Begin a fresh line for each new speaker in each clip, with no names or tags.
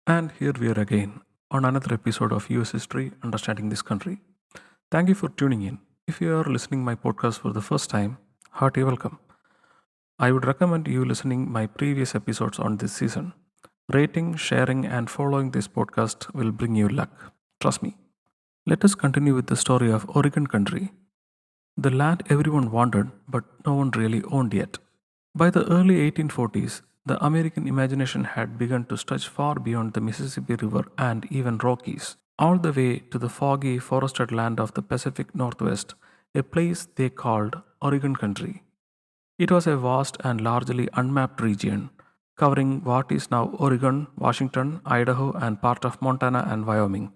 And here we are again on another episode of US History Understanding This Country. Thank you for tuning in. If you are listening my podcast for the first time, hearty welcome. I would recommend you listening my previous episodes on this season. Rating, sharing and following this podcast will bring you luck. Trust me. Let us continue with the story of Oregon Country, the land everyone wanted but no one really owned yet. By the early 1840s, the American imagination had begun to stretch far beyond the Mississippi River and even Rockies, all the way to the foggy, forested land of the Pacific Northwest, a place they called Oregon Country. It was a vast and largely unmapped region, covering what is now Oregon, Washington, Idaho, and part of Montana and Wyoming.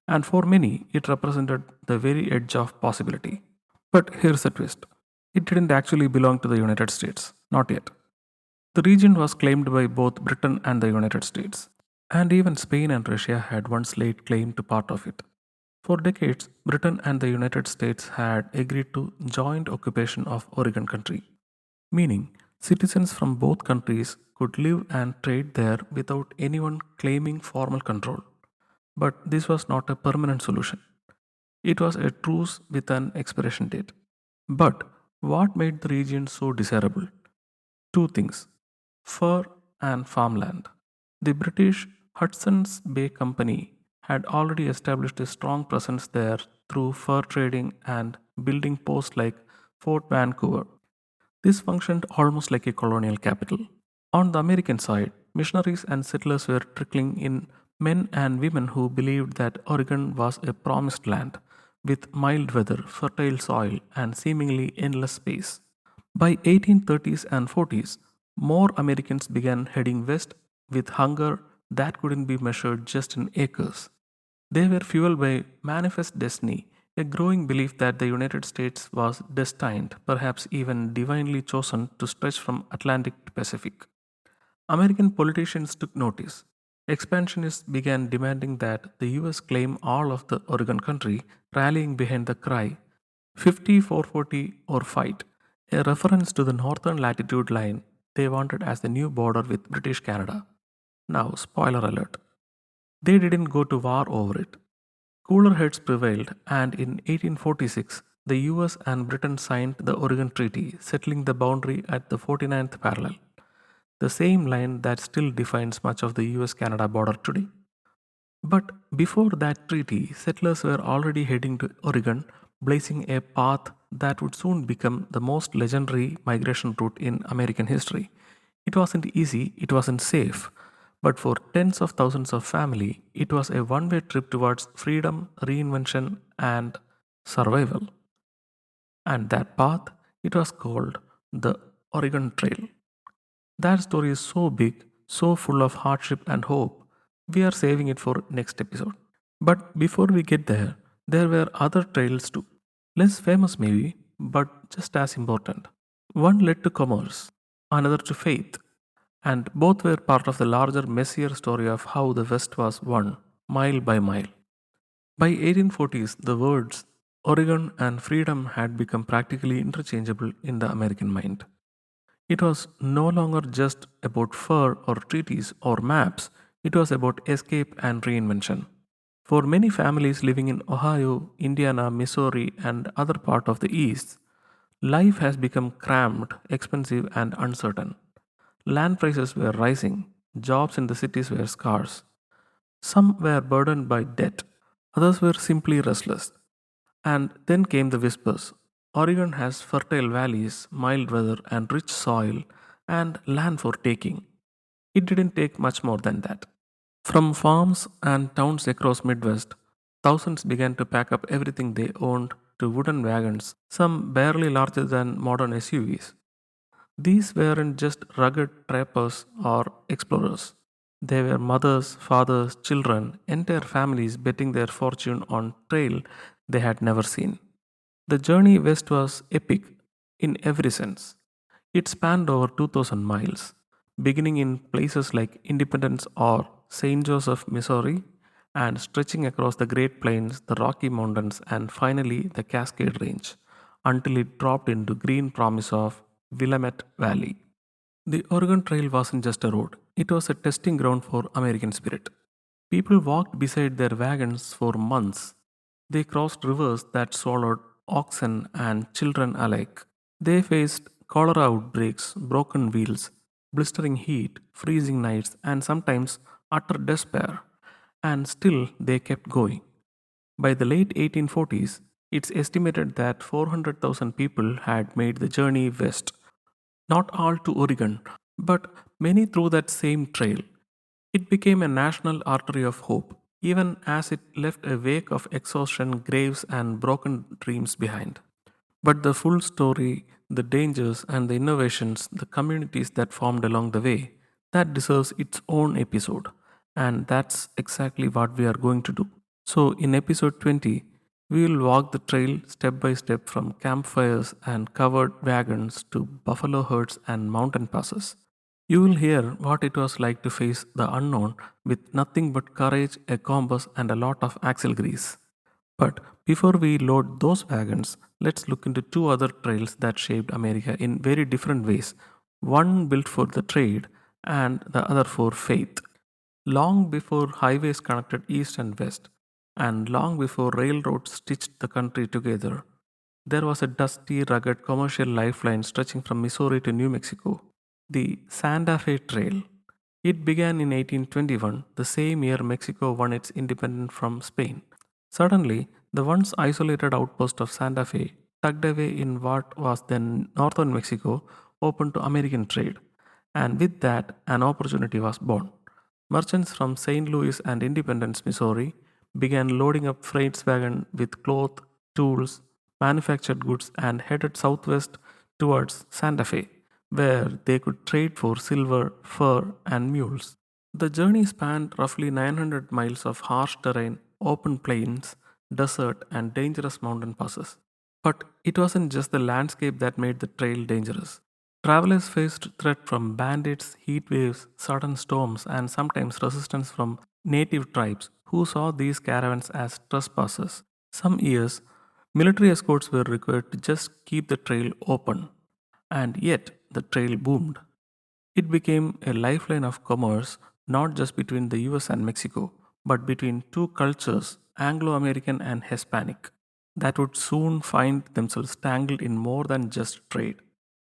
And for many, it represented the very edge of possibility. But here's the twist: it didn't actually belong to the United States, not yet. The region was claimed by both Britain and the United States, and even Spain and Russia had once laid claim to part of it. For decades, Britain and the United States had agreed to joint occupation of Oregon Country, meaning citizens from both countries could live and trade there without anyone claiming formal control. But this was not a permanent solution. It was a truce with an expiration date. But what made the region so desirable? Two things: fur and farmland. The British Hudson's Bay Company had already established a strong presence there through fur trading and building posts like Fort Vancouver. This functioned almost like a colonial capital. On the American side, missionaries and settlers were trickling in, men and women who believed that Oregon was a promised land with mild weather, fertile soil, and seemingly endless space. By 1830s and 40s, more Americans began heading west with hunger that couldn't be measured just in acres. They were fueled by manifest destiny, a growing belief that the United States was destined, perhaps even divinely chosen, to stretch from Atlantic to Pacific. American politicians took notice. Expansionists began demanding that the US claim all of the Oregon country, rallying behind the cry 5440 or fight, a reference to the northern latitude line they wanted as the new border with British Canada. Now, spoiler alert, they didn't go to war over it. Cooler heads prevailed, and in 1846, the US and Britain signed the Oregon Treaty, settling the boundary at the 49th parallel, the same line that still defines much of the US Canada border today. But before that treaty, settlers were already heading to Oregon, blazing a path that would soon become the most legendary migration route in American history. It wasn't easy, it wasn't safe, but for tens of thousands of family, it was a one-way trip towards freedom, reinvention, and survival. And that path, it was called the Oregon Trail. That story is so big, so full of hardship and hope. We are saving it for next episode. But before we get there, there were other trails too. Less famous maybe, but just as important. One led to commerce, another to faith, and both were part of the larger, messier story of how the West was won, mile by mile. By 1840s, the words Oregon and freedom had become practically interchangeable in the American mind. It was no longer just about fur or treaties or maps, it was about escape and reinvention. For many families living in Ohio, Indiana, Missouri, and other parts of the East, life has become cramped, expensive, and uncertain. Land prices were rising, jobs in the cities were scarce. Some were burdened by debt, others were simply restless. And then came the whispers: Oregon has fertile valleys, mild weather, and rich soil, and land for taking. It didn't take much more than that. From farms and towns across Midwest, thousands began to pack up everything they owned to wooden wagons, some barely larger than modern SUVs. These weren't just rugged trappers or explorers. They were mothers, fathers, children, entire families betting their fortune on trail they had never seen. The journey west was epic in every sense. It spanned over 2000 miles, beginning in places like Independence or St. Joseph, Missouri, and stretching across the Great Plains, the Rocky Mountains, and finally the Cascade Range, until it dropped into green promise of Willamette Valley. The Oregon Trail wasn't just a road, it was a testing ground for American spirit. People walked beside their wagons for months. They crossed rivers that swallowed oxen and children alike. They faced cholera outbreaks, broken wheels, blistering heat, freezing nights, and sometimes utter despair. And still they kept going. By the late 1840s, it's estimated that 400,000 people had made the journey west, not all to Oregon, but many through that same trail. It became a national artery of hope, even as it left a wake of exhaustion, graves, and broken dreams behind. But the full story, the dangers, and the innovations, the communities that formed along the way, that deserves its own episode. And that's exactly what we are going to do. So, in episode 20, we will walk the trail step by step from campfires and covered wagons to buffalo herds and mountain passes. You will hear what it was like to face the unknown with nothing but courage, a compass, and a lot of axle grease. But before we load those wagons, let's look into two other trails that shaped America in very different ways. One built for the trade, and the other for faith. Long before highways connected east and west, and long before railroads stitched the country together, there was a dusty, rugged commercial lifeline stretching from Missouri to New Mexico, the Santa Fe Trail. It began in 1821, the same year Mexico won its independence from Spain. Suddenly, the once isolated outpost of Santa Fe, tucked away in what was then northern Mexico, opened to American trade. And with that, an opportunity was born. Merchants from St. Louis and Independence, Missouri, began loading up freight wagons with cloth, tools, manufactured goods, and headed southwest towards Santa Fe, where they could trade for silver, fur, and mules. The journey spanned roughly 900 miles of harsh terrain, open plains, desert, and dangerous mountain passes. But it wasn't just the landscape that made the trail dangerous. Travelers faced threat from bandits, heat waves, sudden storms, and sometimes resistance from native tribes who saw these caravans as trespassers. Some years, military escorts were required to just keep the trail open, and yet the trail boomed. It became a lifeline of commerce not just between the US and Mexico, but between two cultures, Anglo American and Hispanic, that would soon find themselves tangled in more than just trade.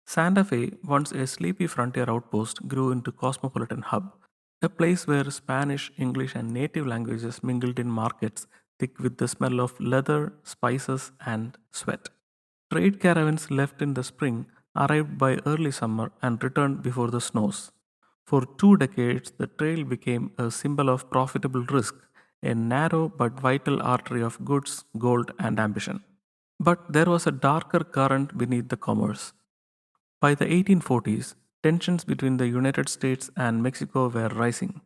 Santa Fe, once a sleepy frontier outpost, grew into cosmopolitan hub, a place where Spanish, English, and native languages mingled in markets thick with the smell of leather, spices, and sweat. Trade caravans left in the spring arrived by early summer and returned before the snows. For 2 decades, the trail became a symbol of profitable risk, a narrow but vital artery of goods, gold, and ambition. But there was a darker current beneath the commerce. By the 1840s, tensions between the United States and Mexico were rising.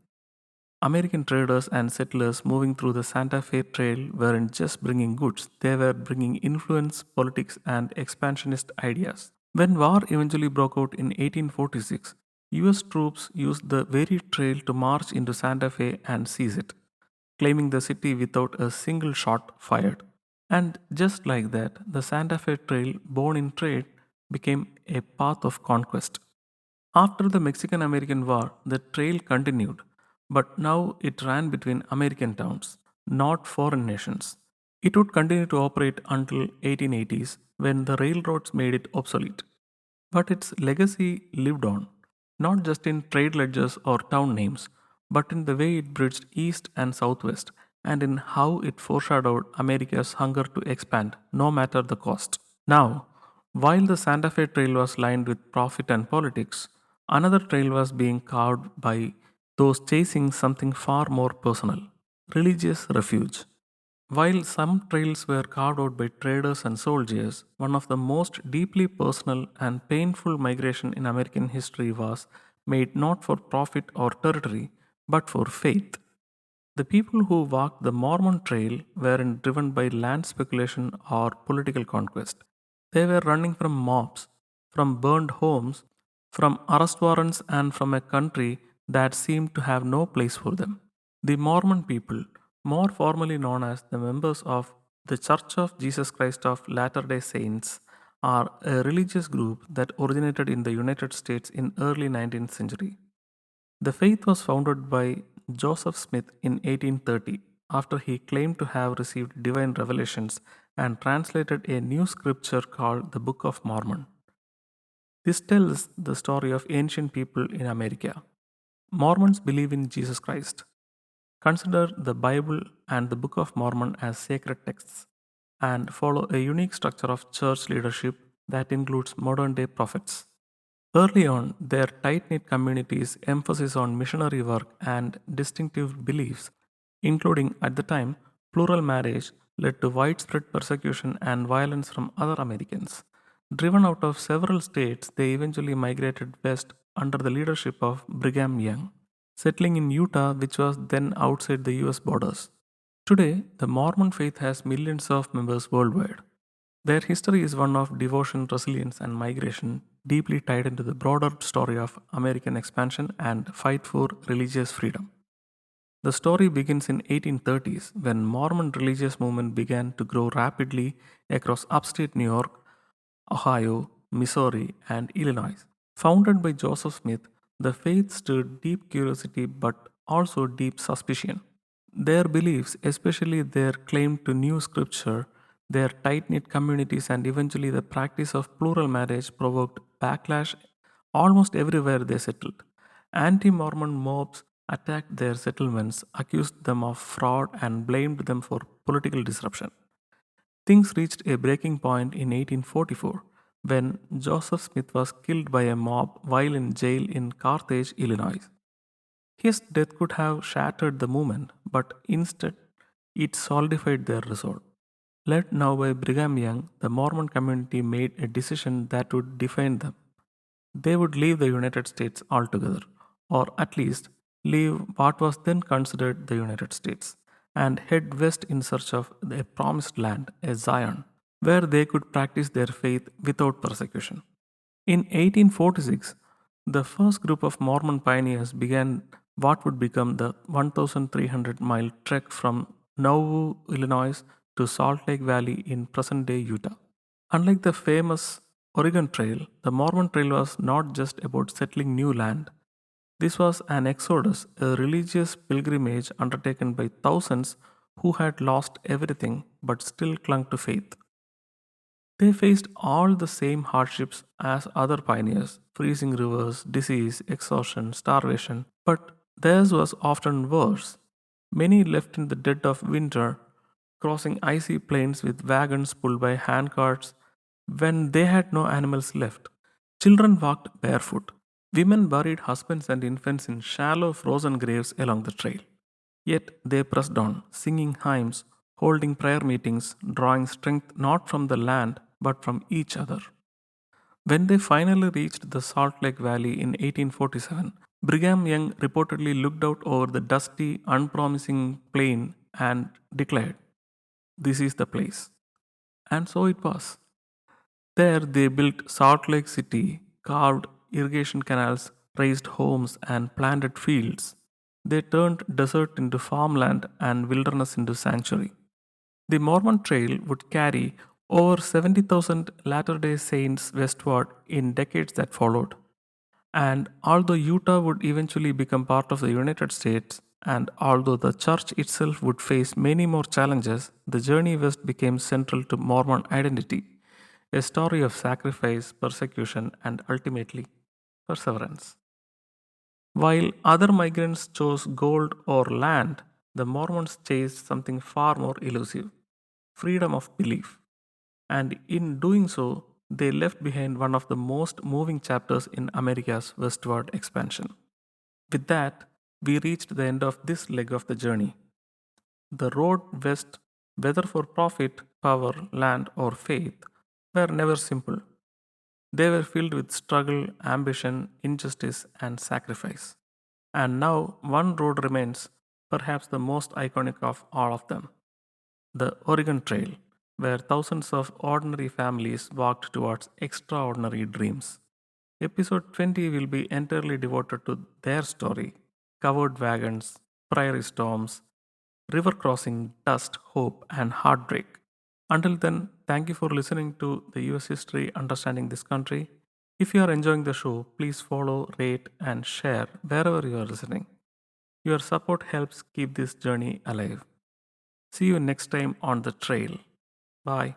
American traders and settlers moving through the Santa Fe Trail weren't just bringing goods, they were bringing influence, politics, and expansionist ideas. When war eventually broke out in 1846, US troops used the very trail to march into Santa Fe and seize it, claiming the city without a single shot fired. And just like that, the Santa Fe Trail, born in trade, became a path of conquest. After the Mexican American War, the trail continued, but now it ran between American towns, not foreign nations. It would continue to operate until 1880s when the railroads made it obsolete. But its legacy lived on, not just in trade ledgers or town names, but in the way it bridged east and southwest, and in how it foreshadowed America's hunger to expand, no matter the cost. Now, while the Santa Fe Trail was lined with profit and politics, another trail was being carved by those chasing something far more personal: religious refuge. While some trails were carved out by traders and soldiers, one of the most deeply personal and painful migration in American history was made not for profit or territory, but for faith. The people who walked the Mormon Trail weren't driven by land speculation or political conquest. They were running from mobs, from burned homes, from arrest warrants, and from a country that seemed to have no place for them. The Mormon people, more formally known as the members of the Church of Jesus Christ of Latter day Saints, are a religious group that originated in the United States in early 19th century. The faith was founded by Joseph Smith in 1830 after he claimed to have received divine revelations and translated a new scripture called the Book of Mormon. This tells the story of ancient people in America. Mormons believe in Jesus Christ, consider the Bible and the Book of Mormon as sacred texts, and follow a unique structure of church leadership that includes modern day prophets. Early on, their tight knit communities' emphasis on missionary work and distinctive beliefs, including at the time plural marriage, led to widespread persecution and violence from other Americans. Driven out of several states, they eventually migrated west under the leadership of Brigham Young, settling in Utah, which was then outside the US borders. Today, the Mormon faith has millions of members worldwide. Their history is one of devotion, resilience, and migration, deeply tied into the broader story of American expansion and fight for religious freedom. The story begins in 1830s when Mormon religious movement began to grow rapidly across upstate New York, Ohio, Missouri, and Illinois. Founded by Joseph Smith, the faith stirred deep curiosity but also deep suspicion. Their beliefs, especially their claim to new scripture, their tight knit communities, and eventually the practice of plural marriage, provoked backlash almost everywhere they settled. Anti Mormon mobs attacked their settlements, accused them of fraud, and blamed them for political disruption. Things reached a breaking point in 1844 when Joseph Smith was killed by a mob while in jail in Carthage, Illinois. His death could have shattered the movement, but instead it solidified their resolve. Led now by Brigham Young, the Mormon community made a decision that would define them. They would leave the United States altogether, or at least leave what was then considered the United States, and head west in search of a promised land, a Zion, where they could practice their faith without persecution. In 1846, the first group of Mormon pioneers began what would become the 1,300-mile trek from Nauvoo, Illinois to Salt Lake Valley in present day Utah. Unlike the famous Oregon Trail, the Mormon Trail was not just about settling new land. This was an exodus, a religious pilgrimage undertaken by thousands who had lost everything but still clung to faith. They faced all the same hardships as other pioneers: freezing rivers, disease, exhaustion, starvation, but theirs was often worse. Many left in the dead of winter, crossing icy plains with wagons pulled by handcarts when they had no animals left. Children walked barefoot. Women buried husbands and infants in shallow frozen graves along the trail. Yet they pressed on, singing hymns, holding prayer meetings, drawing strength not from the land but from each other. When they finally reached the Salt Lake Valley in 1847, Brigham Young reportedly looked out over the dusty, unpromising plain and declared, "This is the place." And so it was. There they built Salt Lake City, carved irrigation canals, raised homes, and planted fields. They turned desert into farmland and wilderness into sanctuary. The Mormon Trail would carry over 70,000 Latter day Saints westward in decades that followed. And although Utah would eventually become part of the United States, and although the church itself would face many more challenges, the journey west became central to Mormon identity, a story of sacrifice, persecution, and ultimately perseverance. While other migrants chose gold or land, the Mormons chased something far more elusive: freedom of belief. And in doing so, they left behind one of the most moving chapters in America's westward expansion. With that, we reached the end of this leg of the journey. The road west, whether for profit, power, land, or faith, were never simple. They were filled with struggle, ambition, injustice, and sacrifice. And now one road remains, perhaps the most iconic of all of them: the Oregon Trail, where thousands of ordinary families walked towards extraordinary dreams. Episode 20 will be entirely devoted to their story: covered wagons, prairie storms, river crossing, dust, hope, and heartbreak. Until then, thank you for listening to the US History Understanding This Country. If you are enjoying the show, please follow, rate, and share wherever you are listening. Your support helps keep this journey alive. See you next time on the trail. Bye.